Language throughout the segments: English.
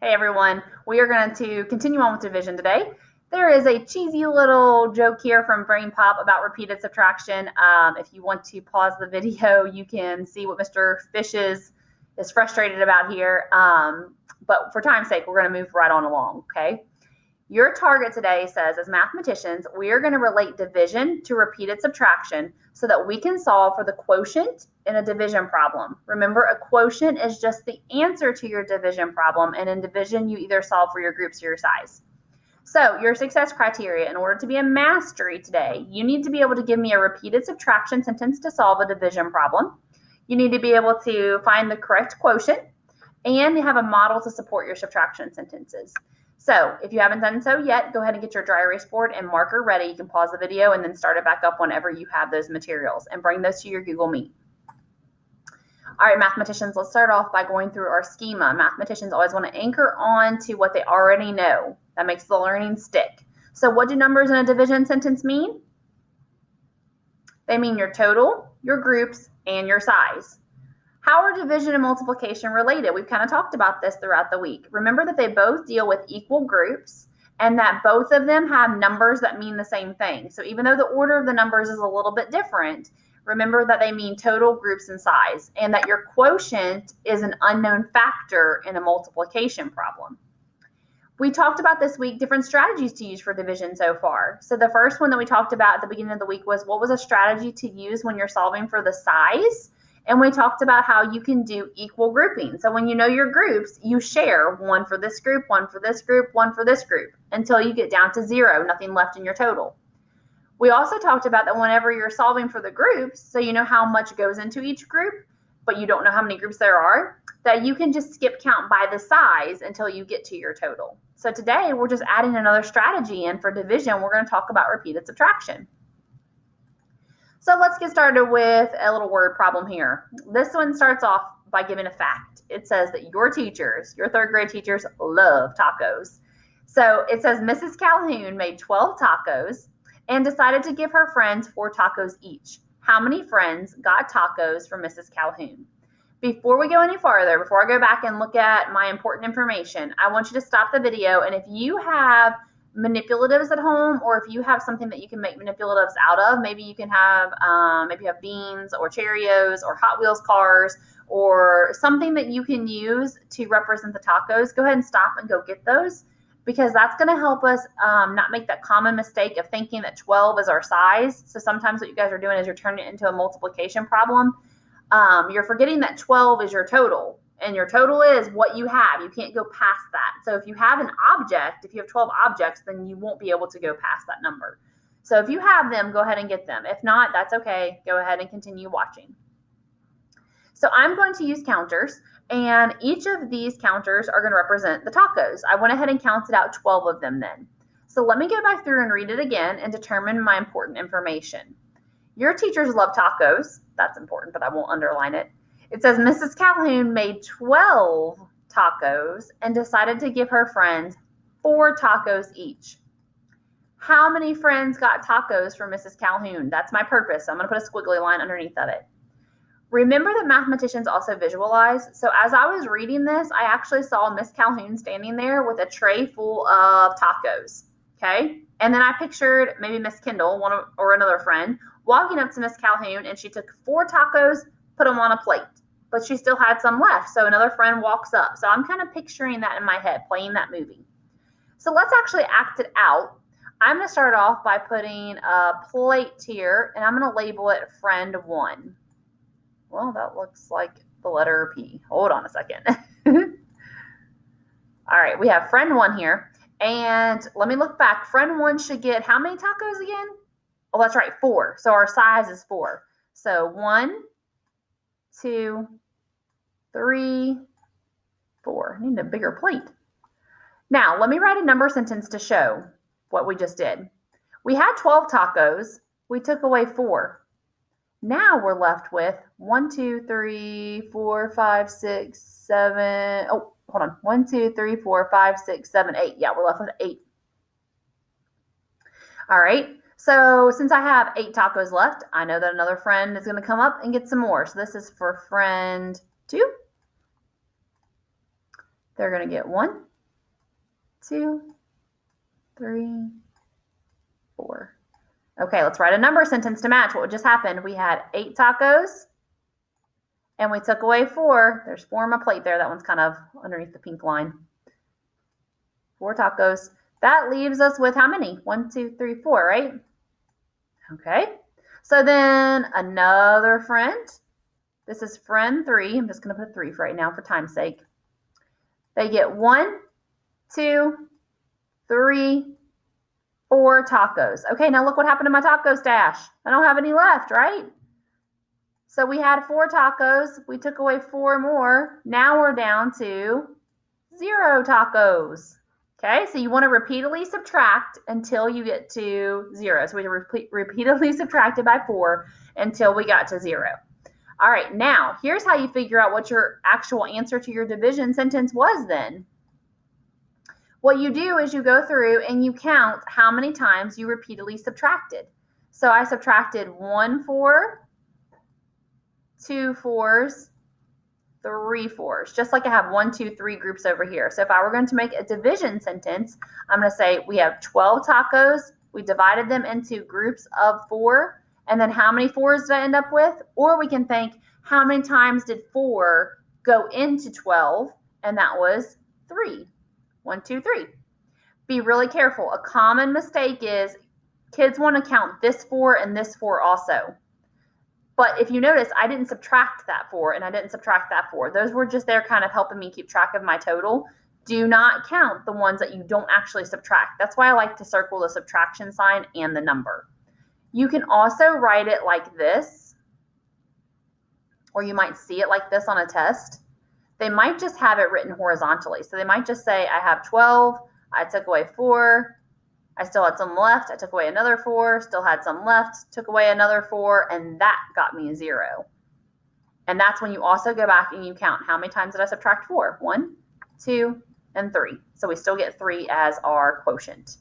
Hey everyone, we are going to continue on with division today. There is a cheesy little joke here from Brain Pop about repeated subtraction. If you want to pause the video, you can see what Mr. Fish is frustrated about here. But for time's sake, we're going to move right on along, okay? Your target today says, as mathematicians, we are going to relate division to repeated subtraction so that we can solve for the quotient in a division problem. Remember, a quotient is just the answer to your division problem, and in division, you either solve for your groups or your size. So your success criteria, in order to be a mastery today, you need to be able to give me a repeated subtraction sentence to solve a division problem. You need to be able to find the correct quotient, and you have a model to support your subtraction sentences. So if you haven't done so yet, go ahead and get your dry erase board and marker ready. You can pause the video and then start it back up whenever you have those materials, and bring those to your Google Meet. All right, mathematicians, let's start off by going through our schema. Mathematicians always want to anchor on to what they already know. That makes the learning stick. So what do numbers in a division sentence mean? They mean your total, your groups, and your size. How are division and multiplication related? We've kind of talked about this throughout the week. Remember that they both deal with equal groups and that both of them have numbers that mean the same thing. So even though the order of the numbers is a little bit different, remember that they mean total, groups, and size, and that your quotient is an unknown factor in a multiplication problem. We talked about this week different strategies to use for division so far. So the first one that we talked about at the beginning of the week was what was a strategy to use when you're solving for the size. And we talked about how you can do equal grouping. So when you know your groups, you share one for this group, one for this group, one for this group, until you get down to 0, nothing left in your total. We also talked about that whenever you're solving for the groups, so you know how much goes into each group, but you don't know how many groups there are, that you can just skip count by the size until you get to your total. So today we're just adding another strategy in for division. We're going to talk about repeated subtraction. So let's get started with a little word problem here. This one starts off by giving a fact. It says that your teachers, your third grade teachers, love tacos. So it says Mrs. Calhoun made 12 tacos and decided to give her friends 4 tacos each. How many friends got tacos from Mrs. Calhoun? Before we go any farther, before I go back and look at my important information, I want you to stop the video, and if you have manipulatives at home, or if you have something that you can make manipulatives out of, maybe you can have beans or Cheerios or Hot Wheels cars or something that you can use to represent the tacos, go ahead and stop and go get those, because that's going to help us not make that common mistake of thinking that 12 is our size. So sometimes what you guys are doing is you're turning it into a multiplication problem. You're forgetting that 12 is your total. And your total is what you have. You can't go past that. So if you have an object, if you have 12 objects, then you won't be able to go past that number. So if you have them, go ahead and get them. If not, that's okay. Go ahead and continue watching. So I'm going to use counters, and each of these counters are going to represent the tacos. I went ahead and counted out 12 of them then. So let me go back through and read it again and determine my important information. Your teachers love tacos. That's important, but I won't underline it. It says Mrs. Calhoun made 12 tacos and decided to give her friends 4 tacos each. How many friends got tacos from Mrs. Calhoun? That's my purpose. So I'm going to put a squiggly line underneath of it. Remember that mathematicians also visualize. So as I was reading this, I actually saw Miss Calhoun standing there with a tray full of tacos. Okay. And then I pictured maybe Miss Kendall, or another friend, walking up to Miss Calhoun, and she took 4 tacos, put them on a plate, but she still had some left. So another friend walks up. So I'm kind of picturing that in my head, playing that movie. So let's actually act it out. I'm going to start off by putting a plate here, and I'm going to label it friend 1. Well, that looks like the letter P. Hold on a second. All right, we have friend 1 here. And let me look back. Friend 1 should get how many tacos again? Oh, that's right, 4. So our size is 4. So 1, 2, 3, 4. I need a bigger plate. Now, let me write a number sentence to show what we just did. We had 12 tacos. We took away 4. Now we're left with 1, 2, 3, 4, 5, 6, 7. Oh, hold on. 1, 2, 3, 4, 5, 6, 7, 8. Yeah, we're left with 8. All right. So since I have 8 tacos left, I know that another friend is going to come up and get some more. So this is for friend 2. They're going to get 1, 2, 3, 4. Okay, let's write a number sentence to match what just happened. We had 8 tacos, and we took away 4. There's 4 on my plate there. That one's kind of underneath the pink line. 4 tacos. That leaves us with how many? 1, 2, 3, 4, right? Okay. So then another friend. This is friend 3. I'm just going to put 3 for right now for time's sake. They get 1, 2, 3, 4 tacos. Okay, now look what happened to my taco stash. I don't have any left, right? So we had 4 tacos. We took away 4 more. Now we're down to 0 tacos. Okay, so you want to repeatedly subtract until you get to 0. So we repeatedly subtracted by 4 until we got to 0. All right, now here's how you figure out what your actual answer to your division sentence was then. What you do is you go through and you count how many times you repeatedly subtracted. So I subtracted 1 4, 2 4s, 3 4s, just like I have 1, 2, 3 groups over here. So if I were going to make a division sentence, I'm going to say we have 12 tacos. We divided them into groups of 4. And then how many 4s did I end up with? Or we can think, how many times did 4 go into 12? And that was 3. 1, 2, 3. Be really careful. A common mistake is kids want to count this 4 and this 4 also. But if you notice, I didn't subtract that 4 and I didn't subtract that 4. Those were just there kind of helping me keep track of my total. Do not count the ones that you don't actually subtract. That's why I like to circle the subtraction sign and the number. You can also write it like this, or you might see it like this on a test. They might just have it written horizontally. So they might just say, I have 12, I took away 4, I still had some left, I took away another 4, still had some left, took away another 4, and that got me a 0. And that's when you also go back and you count how many times did I subtract 4? 1, 2, and 3. So we still get 3 as our quotient.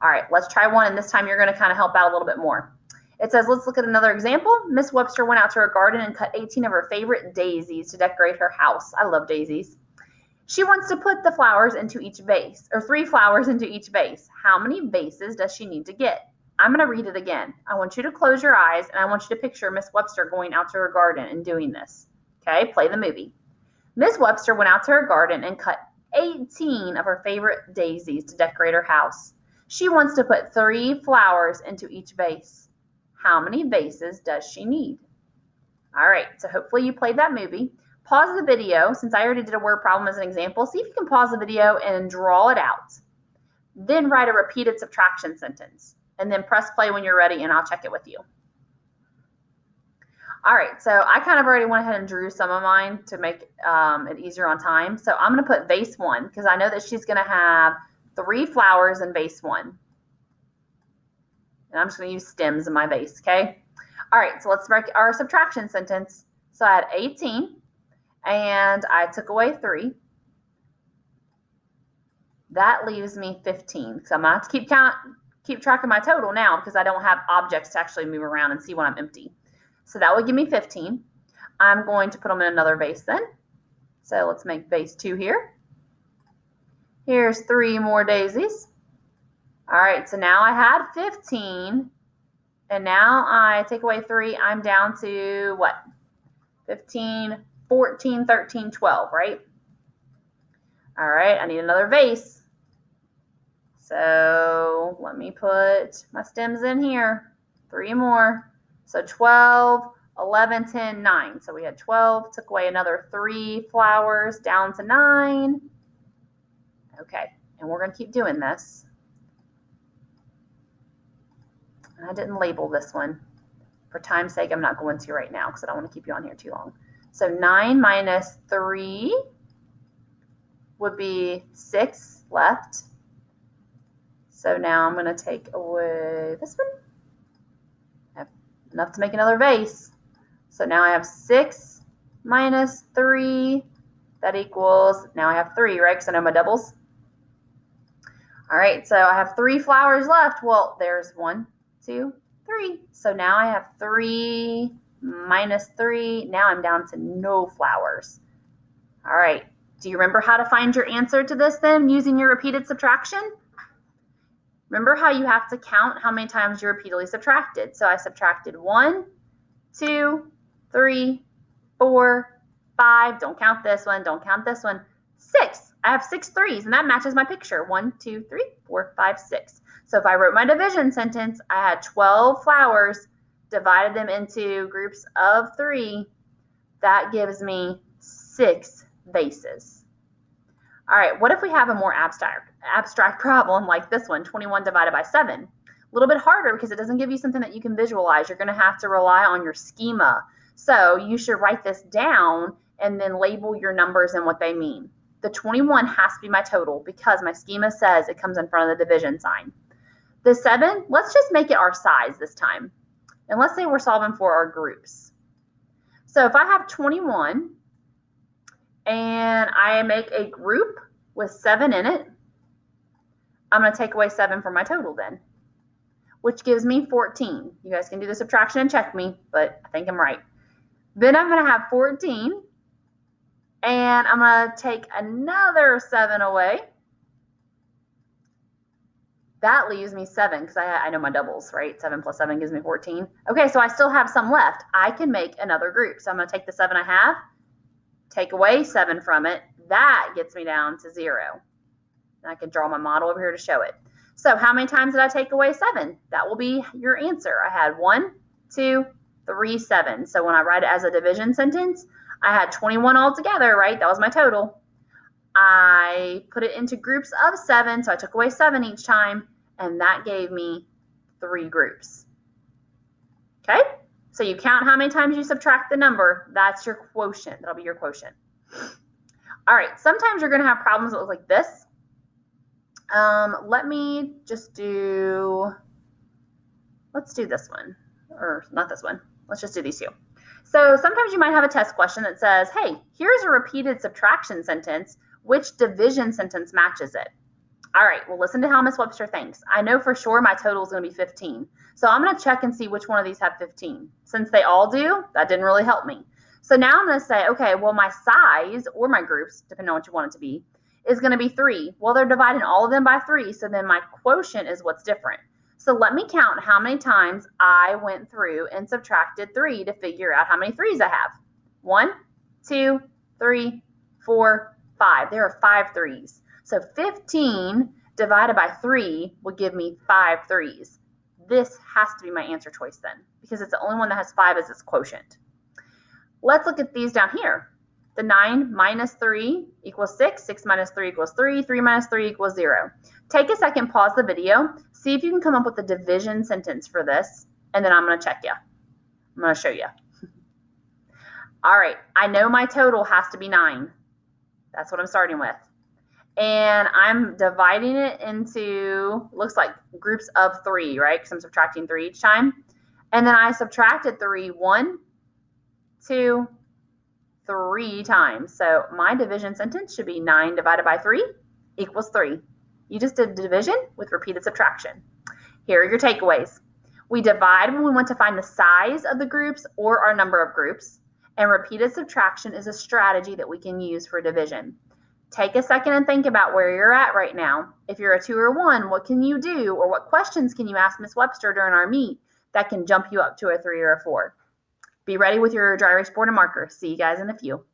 All right, let's try one, and this time you're going to kind of help out a little bit more. It says, let's look at another example. Miss Webster went out to her garden and cut 18 of her favorite daisies to decorate her house. I love daisies. She wants to put the flowers into each vase, or 3 flowers into each vase. How many vases does she need to get? I'm going to read it again. I want you to close your eyes, and I want you to picture Miss Webster going out to her garden and doing this. Okay, play the movie. Miss Webster went out to her garden and cut 18 of her favorite daisies to decorate her house. She wants to put 3 flowers into each vase. How many vases does she need? All right, so hopefully you played that movie. Pause the video. Since I already did a word problem as an example, see if you can pause the video and draw it out. Then write a repeated subtraction sentence. And then press play when you're ready, and I'll check it with you. All right, so I kind of already went ahead and drew some of mine to make it easier on time. So I'm going to put vase 1 because I know that she's going to have 3 flowers in vase 1. And I'm just going to use stems in my vase, okay? All right, so let's make our subtraction sentence. So I had 18, and I took away 3. That leaves me 15. So I'm going to have to keep track of my total now because I don't have objects to actually move around and see when I'm empty. So that would give me 15. I'm going to put them in another vase then. So let's make vase 2 here. Here's 3 more daisies. All right, so now I had 15, and now I take away 3. I'm down to what? 15, 14, 13, 12, right? All right, I need another vase. So let me put my stems in here. 3 more. So 12, 11, 10, 9. So we had 12, took away another 3 flowers, down to 9. Okay, and we're going to keep doing this. I didn't label this one. For time's sake, I'm not going to right now because I don't want to keep you on here too long. So 9 minus 3 would be 6 left. So now I'm going to take away this one. I have enough to make another vase. So now I have 6 minus 3. That equals, now I have 3, right? Because I know my doubles. All right, so I have 3 flowers left. Well, there's 1, 2, 3. So now I have 3 minus 3. Now I'm down to no flowers. All right, Do you remember how to find your answer to this then using your repeated subtraction? Remember how you have to count how many times you repeatedly subtracted. So I subtracted 1, 2, 3, 4, 5. Don't count this one. Don't count this one. 6. I have 6 threes, and that matches my picture. 1, 2, 3, 4, 5, 6. So if I wrote my division sentence, I had 12 flowers, divided them into groups of 3. That gives me 6 vases. All right, what if we have a more abstract problem like this one, 21 divided by 7? A little bit harder because it doesn't give you something that you can visualize. You're going to have to rely on your schema. So you should write this down and then label your numbers and what they mean. The 21 has to be my total because my schema says it comes in front of the division sign. The 7, let's just make it our size this time. And let's say we're solving for our groups. So if I have 21 and I make a group with 7 in it, I'm going to take away 7 from my total then, which gives me 14. You guys can do the subtraction and check me, but I think I'm right. Then I'm going to have 14, and I'm going to take another 7 away. That leaves me 7 because I know my doubles, right? 7 plus 7 gives me 14. Okay, so I still have some left. I can make another group. So I'm going to take the 7 I have, take away 7 from it. That gets me down to 0. And I can draw my model over here to show it. So how many times did I take away 7? That will be your answer. I had 1, 2, 3, 7. So when I write it as a division sentence, I had 21 altogether, right? That was my total. I put it into groups of 7, so I took away 7 each time, and that gave me 3 groups. Okay? So you count how many times you subtract the number. That's your quotient. That'll be your quotient. All right, sometimes you're going to have problems that look like this. Let me just let's do this one. Or not this one. Let's just do these two. So sometimes you might have a test question that says, hey, here's a repeated subtraction sentence. Which division sentence matches it? All right, well, listen to how Miss Webster thinks. I know for sure my total is going to be 15. So I'm going to check and see which one of these have 15. Since they all do, that didn't really help me. So now I'm going to say, okay, well, my size or my groups, depending on what you want it to be, is going to be 3. Well, they're dividing all of them by 3, so then my quotient is what's different. So let me count how many times I went through and subtracted 3 to figure out how many 3s I have. 1, 2, 3, 4, 5. There are 5 3s. So 15 divided by 3 will give me 5 3s. This has to be my answer choice then, because it's the only one that has 5 as its quotient. Let's look at these down here. The 9 minus 3 equals 6. 6 minus 3 equals 3. 3 minus 3 equals 0. Take a second, pause the video, see if you can come up with a division sentence for this, and then I'm going to check you. I'm going to show you. All right, I know my total has to be 9. That's what I'm starting with. And I'm dividing it into, looks like groups of 3, right? Because I'm subtracting 3 each time. And then I subtracted 3 1, 2, 3 times. So my division sentence should be 9 divided by 3 equals 3. You just did division with repeated subtraction. Here are your takeaways. We divide when we want to find the size of the groups or our number of groups. And repeated subtraction is a strategy that we can use for division. Take a second and think about where you're at right now. If you're a 2 or 1, what can you do, or what questions can you ask Miss Webster during our meet that can jump you up to a 3 or a 4? Be ready with your dry erase board and marker. See you guys in a few.